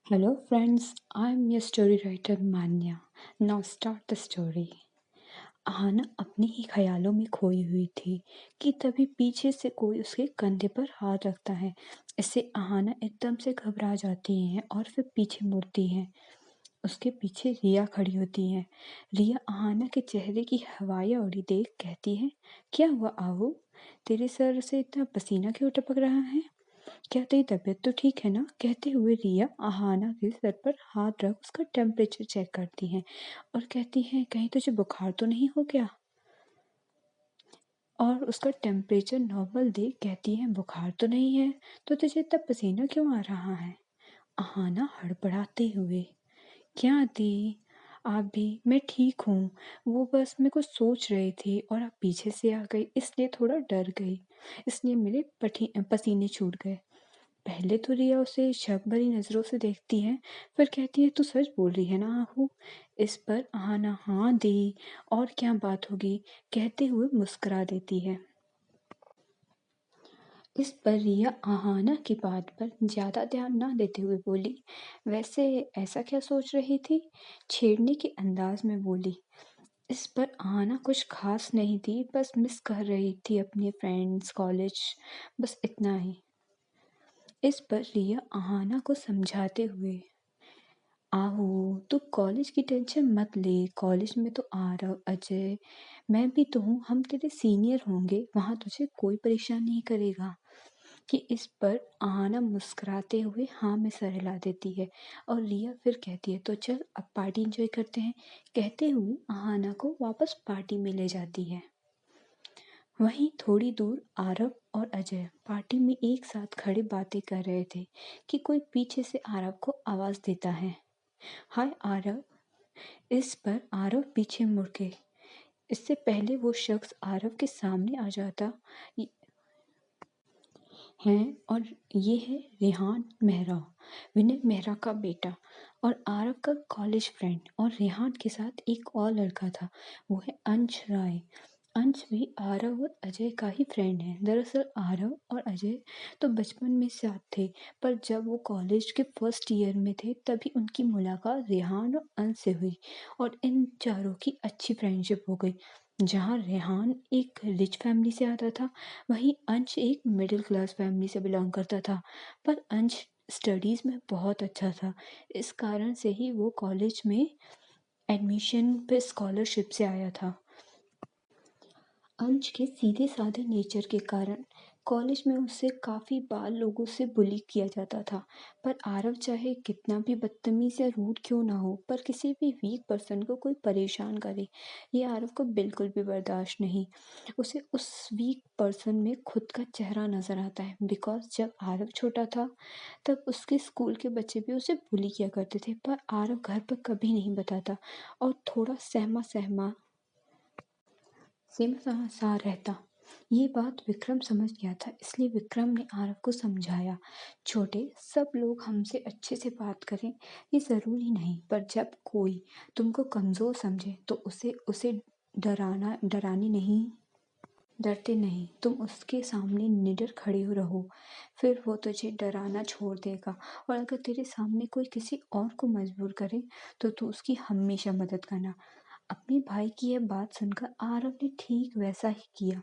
Hello, friends. I'm your story writer Manya. Now start the story. Aahana अपने ही ख्यालों में खोई हुई थी कि तभी पीछे से कोई उसके कंधे पर हाथ रखता है। इससे आहाना एकदम से घबरा जाती है और फिर पीछे मुड़ती है। उसके पीछे रिया खड़ी होती है। रिया आहाना के चेहरे की हवाई उड़ी देख कहती है, क्या हुआ आहू? तेरे सर से इतना पसीना क्यों टपक रहा है? क्या तेरी तबीयत तो ठीक है ना? कहते हुए रिया आहाना के सर पर हाथ रख उसका टेम्परेचर चेक करती है और कहती है, कहीं तुझे बुखार तो नहीं हो गया? और उसका टेम्परेचर नॉर्मल देख कहती है, बुखार तो नहीं है, तो तुझे इतना पसीना क्यों आ रहा है? आहाना हड़बड़ाते हुए, क्या दी? आप भी? मैं ठीक हूँ। वो बस मैं कुछ सोच रही थी और आप पीछे से आ गई, इसलिए थोड़ा डर गई। इसलिए मेरे पसीने छूट गए। पहले तो रिया उसे शक भरी नजरों से देखती है, फिर कहती है, तू सच बोल रही है ना आहू? इस पर आहाना हाँ दी, और क्या बात होगी, कहते हुए मुस्कुरा देती है। इस पर रिया आहाना की बात पर ज्यादा ध्यान ना देते हुए बोली, वैसे ऐसा क्या सोच रही थी? छेड़ने के अंदाज में बोली। इस पर आहाना कुछ खास नहीं थी, बस मिस कर रही थी अपने फ्रेंड्स, कॉलेज, बस इतना ही। इस पर रिया आहाना को समझाते हुए, आहो, तू कॉलेज की टेंशन मत ले। कॉलेज में तो आरव, अजय, मैं भी तो हूँ, हम तेरे सीनियर होंगे, वहाँ तुझे कोई परेशान नहीं करेगा। कि इस पर आहाना मुस्कुराते हुए हाँ में सर हिला देती है और रिया फिर कहती है, तो चल अब पार्टी एंजॉय करते हैं। कहते हुए आहाना को वापस पार्टी में ले जाती है। वहीं थोड़ी दूर आरव और अजय पार्टी में एक साथ खड़े बातें कर रहे थे कि कोई पीछे से आरव को आवाज देता है, हाय आरव। इस पर आरव पीछे मुड़ के, इससे पहले वो शख्स आरव के सामने आ जाता है, और ये है रेहान मेहरा, विनय मेहरा का बेटा और आरव का कॉलेज फ्रेंड। और रेहान के साथ एक और लड़का था, वो है अंश राय। अंश भी आरव और अजय का ही फ्रेंड है। दरअसल आरव और अजय तो बचपन में साथ थे, पर जब वो कॉलेज के फर्स्ट ईयर में थे तभी उनकी मुलाकात रेहान और अंश से हुई और इन चारों की अच्छी फ्रेंडशिप हो गई। जहाँ रेहान एक रिच फैमिली से आता था, वहीं अंश एक मिडिल क्लास फैमिली से बिलोंग करता था। पर अंश स्टडीज में बहुत अच्छा था, इस कारण से ही वो कॉलेज में एडमिशन पे स्कॉलरशिप से आया था। अंश के सीधे साधे नेचर के कारण कॉलेज में उसे काफ़ी बार लोगों से बुली किया जाता था। पर आरव चाहे कितना भी बदतमीज या रूड क्यों ना हो, पर किसी भी वीक पर्सन को कोई परेशान करे, ये आरव को बिल्कुल भी बर्दाश्त नहीं। उसे उस वीक पर्सन में खुद का चेहरा नजर आता है। बिकॉज जब आरव छोटा था तब उसके स्कूल के बच्चे भी उसे बुली किया करते थे, पर आरव घर पर कभी नहीं बताता और थोड़ा सहमा सहमा सिम सा रहता। ये बात विक्रम समझ गया था, इसलिए विक्रम ने आरव को समझाया, छोटे, सब लोग हमसे अच्छे से बात करें ये ज़रूरी नहीं, पर जब कोई तुमको कमज़ोर समझे तो उसे उसे डराने नहीं, डरते नहीं, तुम उसके सामने निडर खड़े हो रहो, फिर वो तुझे डराना छोड़ देगा। और अगर तेरे सामने कोई किसी और को मजबूर करे तो तू उसकी हमेशा मदद करना। अपने भाई की यह बात सुनकर आरव ने ठीक वैसा ही किया,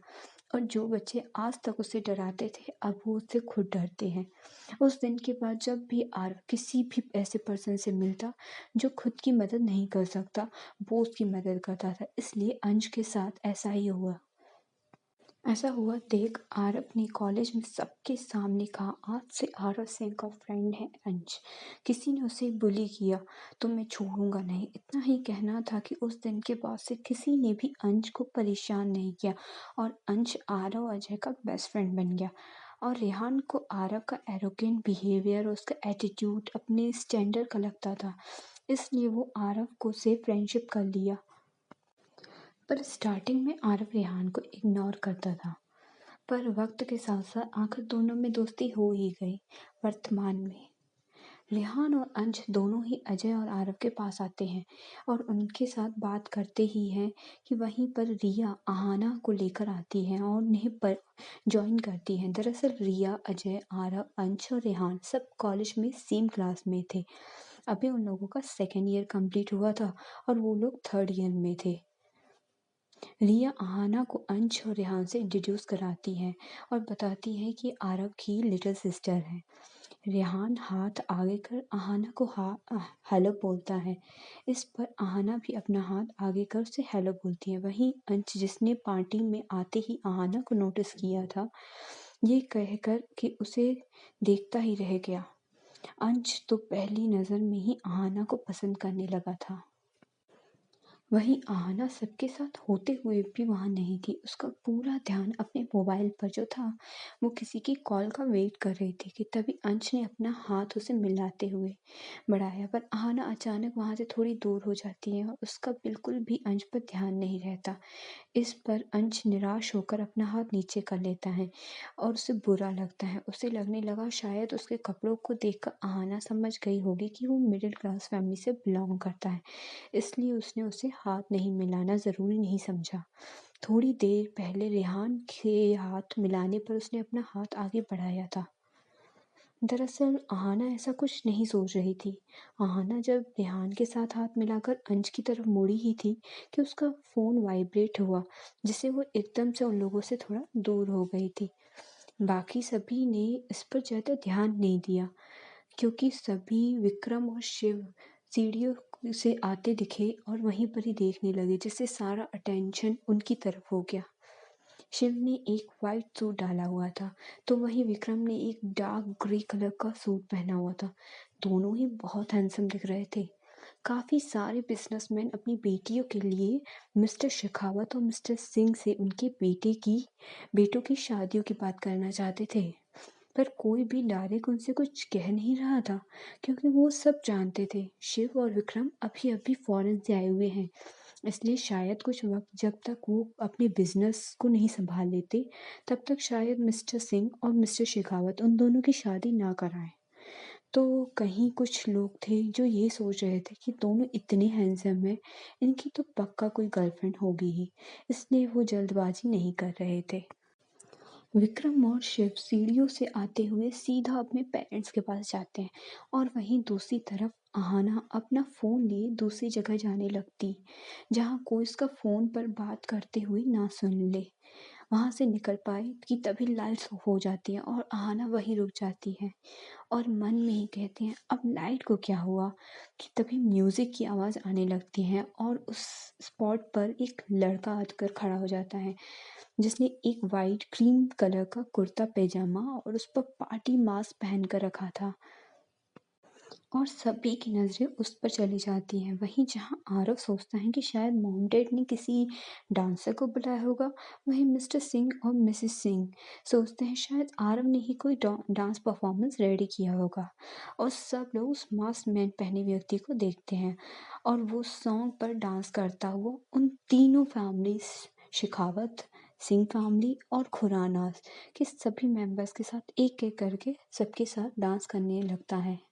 और जो बच्चे आज तक उसे डराते थे अब वो उससे खुद डरते हैं। उस दिन के बाद जब भी आरव किसी भी ऐसे पर्सन से मिलता जो खुद की मदद नहीं कर सकता, वो उसकी मदद करता था। इसलिए अंश के साथ ऐसा ही हुआ। ऐसा हुआ देख आरव ने कॉलेज में सबके सामने कहा, आज से आरव सिंह का फ्रेंड है अंश। किसी ने उसे बुली किया तो मैं छोड़ूंगा नहीं, इतना ही कहना था कि उस दिन के बाद से किसी ने भी अंश को परेशान नहीं किया और अंश आरव अजय का बेस्ट फ्रेंड बन गया। और रेहान को आरव का एरोगेंट बिहेवियर और उसका एटीट्यूड अपने स्टैंडर्ड का लगता था, इसलिए वो आरव को से फ्रेंडशिप कर लिया। पर स्टार्टिंग में आरव रेहान को इग्नोर करता था, पर वक्त के साथ साथ आखिर दोनों में दोस्ती हो ही गई। वर्तमान में रेहान और अंश दोनों ही अजय और आरव के पास आते हैं और उनके साथ बात करते ही हैं कि वहीं पर रिया आहाना को लेकर आती है और उन्हें पर ज्वाइन करती है। दरअसल रिया, अजय, आरव, अंश और रेहान सब कॉलेज में सेम क्लास में थे। अभी उन लोगों का सेकेंड ईयर कंप्लीट हुआ था और वो लोग थर्ड ईयर में थे। रिया आहाना को अंश और रेहान से इंट्रोड्यूस कराती है और बताती है कि आरव की लिटिल सिस्टर है। रेहान हाथ आगे कर आहाना को हेलो बोलता है। इस पर आहाना भी अपना हाथ आगे कर उसे हेलो बोलती है। वहीं अंश, जिसने पार्टी में आते ही आहाना को नोटिस किया था, ये कहकर कि उसे देखता ही रह गया। अंश तो पहली नज़र में ही आहाना को पसंद करने लगा था। वहीं आहाना सबके साथ होते हुए भी वहाँ नहीं थी। उसका पूरा ध्यान अपने मोबाइल पर जो था, वो किसी की कॉल का वेट कर रही थी कि तभी अंश ने अपना हाथ उसे मिलाते हुए बढ़ाया। पर आहाना अचानक वहाँ से थोड़ी दूर हो जाती है और उसका बिल्कुल भी अंश पर ध्यान नहीं रहता। इस पर अंश निराश होकर अपना हाथ नीचे कर लेता है और उसे बुरा लगता है। उसे लगने लगा शायद उसके कपड़ों को देखकर आहाना समझ गई होगी कि वो मिडिल क्लास फैमिली से बिलोंग करता है, इसलिए उसने उसे हाथ नहीं मिलाना ज़रूरी नहीं समझा। थोड़ी देर पहले रेहान के हाथ मिलाने पर उसने अपना हाथ आगे बढ़ाया था। दरअसल आहाना ऐसा कुछ नहीं सोच रही थी। आहाना जब रेहान के साथ हाथ मिलाकर अंश की तरफ मुड़ी ही थी कि उसका फ़ोन वाइब्रेट हुआ, जिससे वो एकदम से उन लोगों से थोड़ा दूर हो गई थी। बाकी सभी ने इस पर ज़्यादा ध्यान नहीं दिया क्योंकि सभी विक्रम और शिव सीढ़ियों से आते दिखे और वहीं पर ही देखने लगे, जिससे सारा अटेंशन उनकी तरफ हो गया। शिव ने एक वाइट सूट डाला हुआ था, तो वहीं विक्रम ने एक डार्क ग्रे कलर का सूट पहना हुआ था। दोनों ही बहुत हैंडसम दिख रहे थे। काफ़ी सारे बिजनेसमैन अपनी बेटियों के लिए मिस्टर शेखावत और मिस्टर सिंह से उनके बेटों की शादियों की बात करना चाहते थे, पर कोई भी डायरेक्ट उनसे कुछ कह नहीं रहा था क्योंकि वो सब जानते थे शिव और विक्रम अभी अभी फॉरेन से आए हुए हैं। इसलिए शायद कुछ वक्त जब तक वो अपने बिजनेस को नहीं संभाल लेते, तब तक शायद मिस्टर सिंह और मिस्टर शेखावत उन दोनों की शादी ना कराएं। तो कहीं कुछ लोग थे जो ये सोच रहे थे कि दोनों इतने हैंडसम हैं, इनकी तो पक्का कोई गर्लफ्रेंड होगी ही, इसलिए वो जल्दबाजी नहीं कर रहे थे। विक्रम और शिव सीढ़ियों से आते हुए सीधा अपने पेरेंट्स के पास जाते हैं और वहीं दूसरी तरफ आहाना अपना फ़ोन लिए दूसरी जगह जाने लगती, जहाँ कोई उसका फ़ोन पर बात करते हुए ना सुन ले। वहाँ से निकल पाए कि तभी लाइट्स ऑफ हो जाती है और आहाना वहीं रुक जाती है और मन में ही कहते हैं अब लाइट को क्या हुआ, कि तभी म्यूज़िक की आवाज़ आने लगती है और उस स्पॉट पर एक लड़का आकर खड़ा हो जाता है, जिसने एक वाइट क्रीम कलर का कुर्ता पैजामा और उस पर पार्टी मास्क पहन कर रखा था और सभी की नज़रें उस पर चली जाती हैं। वहीं जहाँ आरव सोचता है कि शायद मॉम डैड ने किसी डांसर को बुलाया होगा, वहीं मिस्टर सिंह और मिसेस सिंह सोचते हैं शायद आरव ने ही कोई डांस परफॉर्मेंस रेडी किया होगा। और सब लोग उस मास्क मैन पहने व्यक्ति को देखते हैं और वो सॉन्ग पर डांस करता हुआ उन तीनों फैमिलीज, शेखावत, सिंह फैमिली और खुराना के सभी मेंबर्स के साथ एक एक करके सबके साथ डांस करने लगता है।